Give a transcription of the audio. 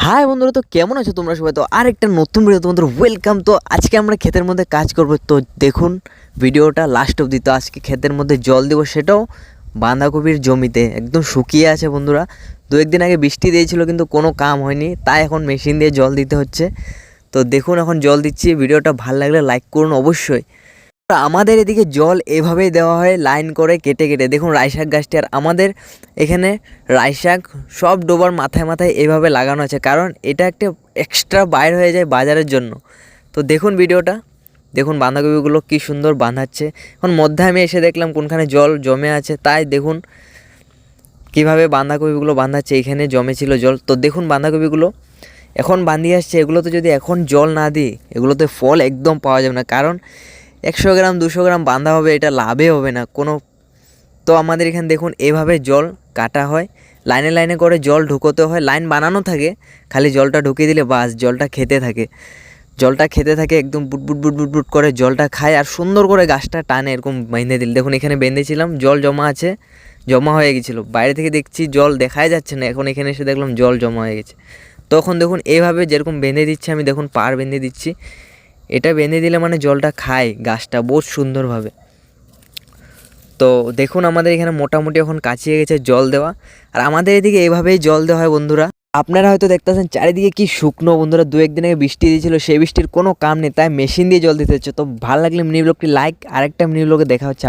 High বন্ধুরা, তো কেমন আছো তোমরা সবাই? তো আরেকটা নতুন ভিডিও তোমাদের ওয়েলকাম। তো আজকে আমরা ক্ষেতের মধ্যে কাজ করব, তো দেখুন ভিডিওটা লাস্ট অবধি। তো আজকে ক্ষেতের মধ্যে জল দেবো, সেটাও বাঁধাকপির জমিতে। একদম শুকিয়ে আছে বন্ধুরা, দু একদিন আগে বৃষ্টি দিয়েছিল কিন্তু কোনো কাম হয়নি, তাই এখন মেশিন দিয়ে জল দিতে হচ্ছে। তো দেখুন এখন জল দিচ্ছি। ভিডিওটা ভালো লাগলে লাইক করুন অবশ্যই। আমাদের এদিকে জল এভাবেই দেওয়া হয়, লাইন করে কেটে কেটে। দেখুন রাইশাক গাছটি, আর আমাদের এখানে রাইশাক সব ডোবার মাথায় মাথায় এভাবে লাগানো আছে, কারণ এটা একটা এক্সট্রা বাইর হয়ে যায় বাজারের জন্য। তো দেখুন ভিডিওটা, দেখুন বাঁধাকপিগুলো কী সুন্দর বাঁধাচ্ছে। এখন মধ্যে আমি এসে দেখলাম কোনখানে জল জমে আছে, তাই দেখুন কীভাবে বাঁধাকপিগুলো বাঁধাচ্ছে। এইখানে জমেছিল জল, তো দেখুন বাঁধাকপিগুলো এখন বাঁধিয়ে আসছে। এগুলোতে যদি এখন জল না দিই, এগুলোতে ফল একদম পাওয়া যাবে না, কারণ 100 গ্রাম 200 গ্রাম বাঁধা হবে, এটা লাভে হবে না কোনো। তো আমাদের এখানে দেখুন এভাবে জল কাটা হয়, লাইনে লাইনে করে জল ঢুকোতে হয়। লাইন বানানো থাকে, খালি জলটা ঢুকিয়ে দিলে বাস জলটা খেতে থাকে। জলটা খেতে থাকে একদম বুটবুট বুটবুট বুট করে জলটা খায়, আর সুন্দর করে গাছটা টানে এরকম বেঁধে দিল। দেখুন এখানে বেঁধেছিলাম, জল জমা আছে, জমা হয়ে গেছিলো। বাইরে থেকে দেখছি জল দেখাই যাচ্ছে না, এখন এখানে এসে দেখলাম জল জমা হয়ে গেছে। তখন দেখুন এইভাবে যেরকম বেঁধে দিচ্ছি আমি, দেখুন পার বেঁধে দিচ্ছি। এটা বেঁধে দিলে মানে জলটা খায় গাছটা বহুত সুন্দরভাবে। তো দেখুন আমাদের এখানে মোটামুটি এখন কাছিয়ে গেছে জল দেওয়া, আর আমাদের এদিকে এইভাবেই জল দেওয়া হয় বন্ধুরা। আপনারা হয়তো দেখতেছেন চারিদিকে কি শুকনো বন্ধুরা, দু একদিন আগে বৃষ্টি দিয়েছিল, সেই বৃষ্টির কোনো কাম নেই, তাই মেশিন দিয়ে জল দিতে হচ্ছে। তো ভালো লাগলে মিনি ব্লগটি লাইক, আরেকটা মিনি ব্লগে দেখা হচ্ছে।